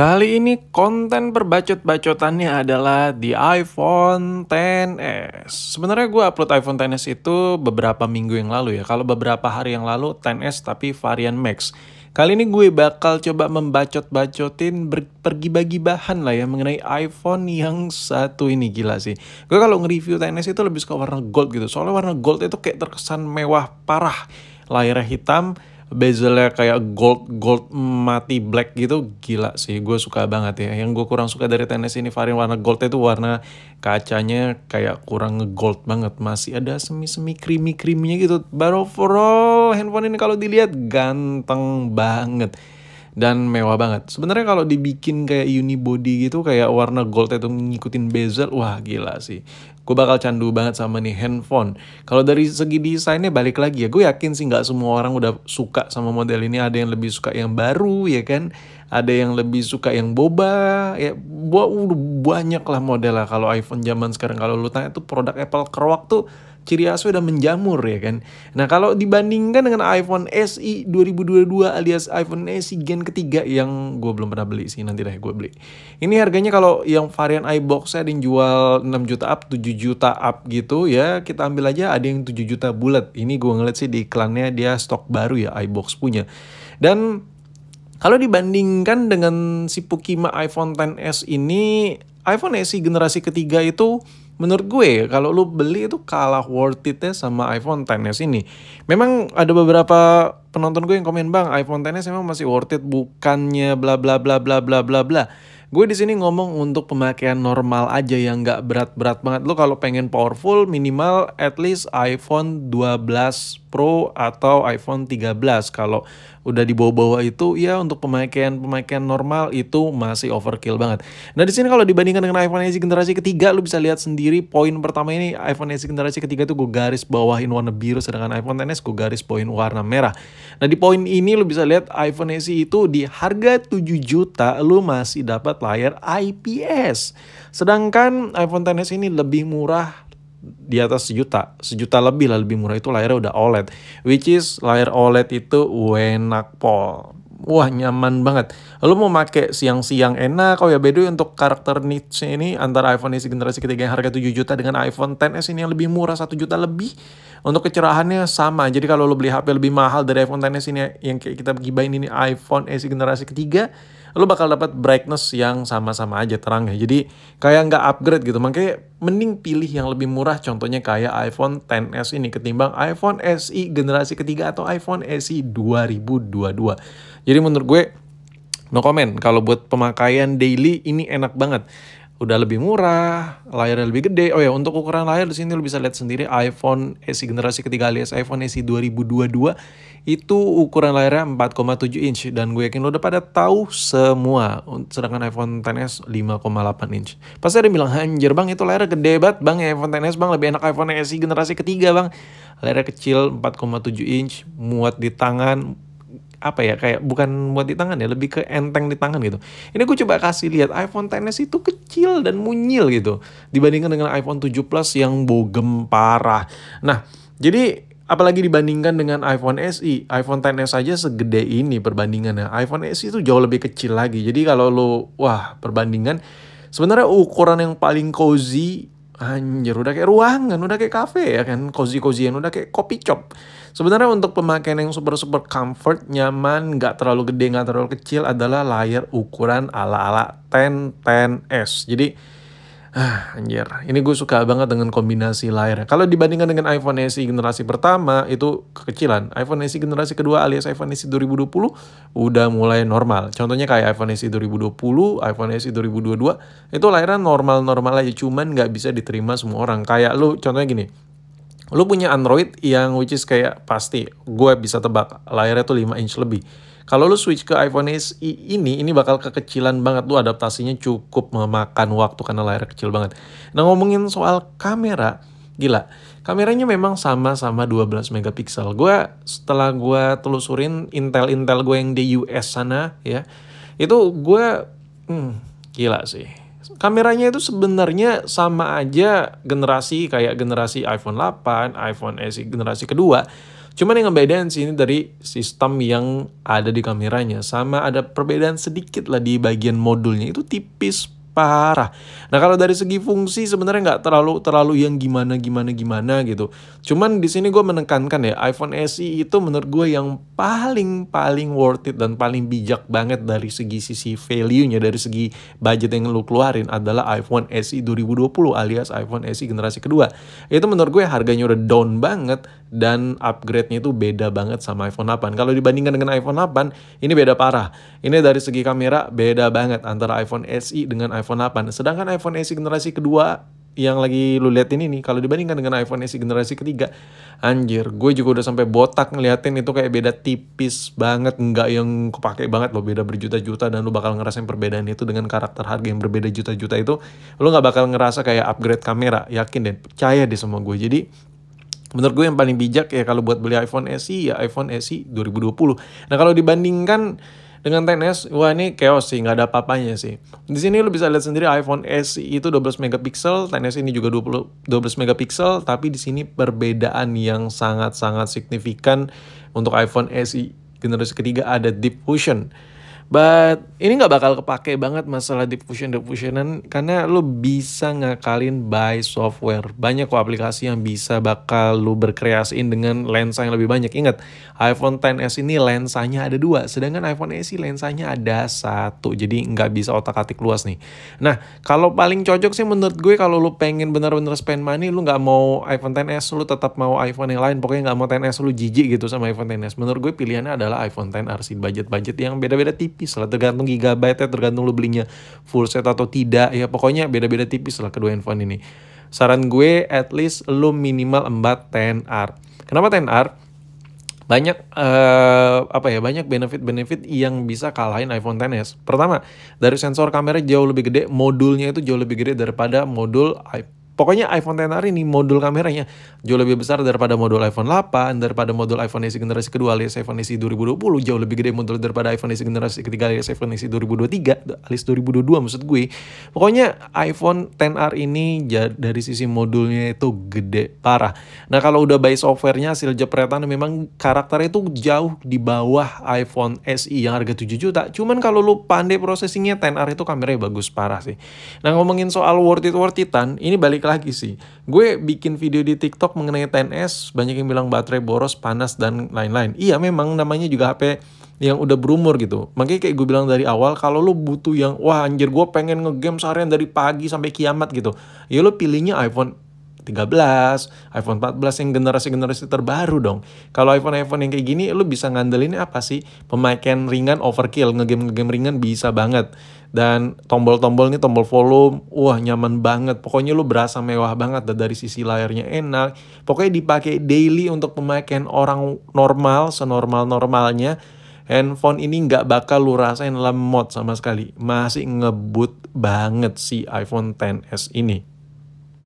Kali ini konten perbacot-bacotannya adalah di iPhone XS. Sebenarnya gue upload iPhone XS itu beberapa minggu yang lalu ya. Kalau beberapa hari yang lalu XS tapi varian Max. Kali ini gue bakal coba membacot-bacotin pergi bagi bahan lah ya mengenai iPhone yang satu ini, gila sih. Gue kalau nge-review XS itu lebih suka warna gold gitu. Soalnya warna gold itu kayak terkesan mewah parah. Layarnya hitam, bezelnya kayak gold mati black gitu, gila sih, gue suka banget ya. Yang gue kurang suka dari XS ini varian warna gold itu warna kacanya kayak kurang nge-gold banget, masih ada semi-semi creamy-creaminya gitu. But overall handphone ini kalau dilihat ganteng banget dan mewah banget. Sebenarnya kalau dibikin kayak unibody gitu, kayak warna gold itu ngikutin bezel, wah gila sih. Gue bakal candu banget sama nih handphone. Kalau dari segi desainnya balik lagi ya, gue yakin sih nggak semua orang udah suka sama model ini. Ada yang lebih suka yang baru ya kan, ada yang lebih suka yang boba ya. Banyak lah model lah kalau iPhone zaman sekarang. Kalau lu tanya tuh produk Apple keruak tuh ciri khasnya udah menjamur ya kan. Nah kalau dibandingkan dengan iPhone SE 2022 alias iPhone SE Gen ketiga yang gue belum pernah beli sih, nanti deh gue beli. Ini harganya kalau yang varian iBox-nya ada yang jual 6 juta up, 7 juta up gitu ya. Kita ambil aja ada yang 7 juta bulat. Ini gue ngeliat sih di iklannya dia stok baru ya iBox punya. Dan kalau dibandingkan dengan si Pukima iPhone XS ini, iPhone SE generasi ketiga itu menurut gue kalau lu beli itu kalah worth it ya sama iPhone XS ini. Memang ada beberapa penonton gue yang komen, "Bang, iPhone XS memang masih worth it, bukannya bla bla bla bla bla bla bla." Gue di sini ngomong untuk pemakaian normal aja yang nggak berat-berat banget. Lo kalau pengen powerful minimal at least iPhone 12 Pro atau iPhone 13. Kalau udah di bawah-bawah itu ya untuk pemakaian normal itu masih overkill banget. Nah di sini kalau dibandingkan dengan iPhone SE generasi ketiga, lu bisa lihat sendiri poin pertama ini iPhone SE generasi ketiga itu gue garis bawahin warna biru, sedangkan iPhone XS gue garis bawahin warna merah. Nah di poin ini lu bisa lihat iPhone SE itu di harga 7 juta lu masih dapat layar IPS. Sedangkan iPhone XS ini lebih murah di atas sejuta lebih lah, lebih murah itu layarnya udah OLED, which is layar OLED itu enak pol. Wah nyaman banget. Lu mau pakai siang-siang enak. Oh ya beda untuk karakter niche ini antara iPhone SE generasi ketiga yang harga 7 juta dengan iPhone XS ini yang lebih murah 1 juta lebih. Untuk kecerahannya sama. Jadi kalau lu beli HP lebih mahal dari iPhone XS ini yang kayak kita gibain ini iPhone SE generasi ketiga, lu bakal dapat brightness yang sama-sama aja terangnya. Jadi kayak nggak upgrade gitu. Makanya mending pilih yang lebih murah. Contohnya kayak iPhone XS ini ketimbang iPhone SE generasi ketiga atau iPhone SE 2022. Jadi menurut gue no comment. Kalau buat pemakaian daily ini enak banget. Udah lebih murah, layarnya lebih gede. Oh ya, untuk ukuran layar di sini lu bisa lihat sendiri iPhone SE generasi ketiga alias iPhone SE 2022 itu ukuran layarnya 4,7 inch dan gue yakin lu udah pada tahu semua. Sedangkan iPhone XS 5,8 inch. Pasti ada yang bilang, "Anjir Bang, itu layarnya gede banget Bang ya iPhone XS Bang, lebih enak iPhone SE generasi ketiga Bang." Layarnya kecil 4,7 inch, muat di tangan, apa ya, kayak bukan buat di tangan ya, lebih ke enteng di tangan gitu. Ini gue coba kasih lihat iPhone XS itu kecil dan munyil gitu dibandingkan dengan iPhone 7 Plus yang bogem parah. Nah, jadi apalagi dibandingkan dengan iPhone SE, iPhone XS aja segede ini perbandingannya. iPhone SE itu jauh lebih kecil lagi. Jadi kalau lo perbandingan sebenarnya ukuran yang paling cozy, anjir udah kayak ruangan, udah kayak cafe ya kan, cozy-cozyan, udah kayak coffee shop. Sebenarnya untuk pemakaian yang super comfort, nyaman, nggak terlalu gede, nggak terlalu kecil adalah layar ukuran ala-ala XS. Jadi anjir, ini gue suka banget dengan kombinasi layar. Kalau dibandingkan dengan iPhone SE generasi pertama itu kekecilan. iPhone SE generasi kedua alias iPhone SE 2020 udah mulai normal. Contohnya kayak iPhone SE 2020, iPhone SE 2022 itu layarnya normal-normal aja, cuman nggak bisa diterima semua orang. Kayak lu contohnya gini, lu punya Android yang which is kayak pasti gue bisa tebak layarnya tuh 5 inch lebih. Kalau lu switch ke iPhone SE ini bakal kekecilan banget. Lu adaptasinya cukup memakan waktu karena layarnya kecil banget. Nah ngomongin soal kamera, gila. Kameranya memang sama-sama 12 megapiksel. Setelah gue telusurin Intel gue yang di US sana ya, itu gue gila sih. Kameranya itu sebenarnya sama aja generasi kayak generasi iPhone 8, iPhone SE generasi kedua. Cuman yang ngebedain sih ini dari sistem yang ada di kameranya. Sama ada perbedaan sedikit lah di bagian modulnya, itu tipis parah. Nah kalau dari segi fungsi sebenarnya nggak terlalu yang gimana gitu. Cuman di sini gue menekankan ya, iPhone SE itu menurut gue yang paling worth it dan paling bijak banget dari segi sisi value-nya, dari segi budget yang lu keluarin adalah iPhone SE 2020 alias iPhone SE generasi kedua. Itu menurut gue harganya udah down banget dan upgrade-nya itu beda banget sama iPhone 8. Kalau dibandingkan dengan iPhone 8, ini beda parah. Ini dari segi kamera beda banget antara iPhone SE dengan iPhone 8. Sedangkan iPhone SE generasi kedua yang lagi lu lihat ini nih, kalau dibandingkan dengan iPhone SE generasi ketiga, anjir, gue juga udah sampai botak ngeliatin itu kayak beda tipis banget, nggak yang kepake banget loh, beda berjuta-juta, dan lu bakal ngerasain perbedaan itu dengan karakter harga yang berbeda juta-juta itu, lu nggak bakal ngerasa kayak upgrade kamera, yakin deh, percaya deh sama gue. Jadi menurut gue yang paling bijak ya kalau buat beli iPhone SE ya iPhone SE 2020. Nah kalau dibandingkan dengan XS, wah ini chaos sih, nggak ada apa-apanya sih. Di sini lu bisa lihat sendiri iPhone SE itu 12 megapiksel, XS ini juga 12 megapiksel, tapi di sini perbedaan yang sangat-sangat signifikan untuk iPhone SE generasi ketiga ada Deep Fusion. But ini nggak bakal kepake banget masalah diffusionan karena lu bisa ngakalin by software. Banyak kok aplikasi yang bisa bakal lu berkreasiin dengan lensa yang lebih banyak. Ingat, iPhone XS ini lensanya ada 2, sedangkan iPhone SE lensanya ada 1. Jadi nggak bisa otak-atik luas nih. Nah, kalau paling cocok sih menurut gue kalau lu pengen bener-bener spend money, lu nggak mau iPhone XS, lu tetap mau iPhone yang lain. Pokoknya nggak mau XS, lu jijik gitu sama iPhone XS. Menurut gue pilihannya adalah iPhone XR sih. Budget-budget yang beda-beda tipis lah, tergantung gigabyte, tergantung lu belinya full set atau tidak ya, pokoknya beda-beda tipis lah kedua handphone ini. Saran gue at least lu minimal embat XR. Kenapa XR? Banyak banyak benefit-benefit yang bisa kalahin iPhone XS. Pertama, dari sensor kamera jauh lebih gede, modulnya itu jauh lebih gede daripada modul pokoknya iPhone XR ini modul kameranya jauh lebih besar daripada modul iPhone 8, daripada modul iPhone SE generasi kedua alias iPhone SE 2020, jauh lebih gede modul daripada iPhone SE generasi ketiga alias iPhone SE 2023, alias 2022 maksud gue. Pokoknya iPhone XR ini dari sisi modulnya itu gede parah. Nah kalau udah by softwarenya hasil jepretan memang karakternya itu jauh di bawah iPhone SE yang harga 7 juta. Cuman kalau lu pandai processingnya, XR itu kameranya bagus parah sih. Nah ngomongin soal worth it-an, ini balik lagi sih. Gue bikin video di TikTok mengenai XS, banyak yang bilang baterai boros, panas, dan lain-lain. Iya memang namanya juga HP yang udah berumur gitu. Makanya kayak gue bilang dari awal, kalau lu butuh yang, wah anjir gue pengen ngegame seharian dari pagi sampai kiamat gitu, ya lu pilihnya iPhone 13, iPhone 14 yang generasi-generasi terbaru dong. Kalau iPhone yang kayak gini, lu bisa ngandelin apa sih? Pemakaian ringan, overkill, ngegame ringan bisa banget. Dan tombol-tombol ini tombol volume, wah nyaman banget. Pokoknya lu berasa mewah banget, dan dari sisi layarnya enak. Pokoknya dipakai daily untuk pemakaian orang normal, senormal-normalnya. Handphone ini nggak bakal lu rasain lemot sama sekali. Masih ngebut banget si iPhone XS ini.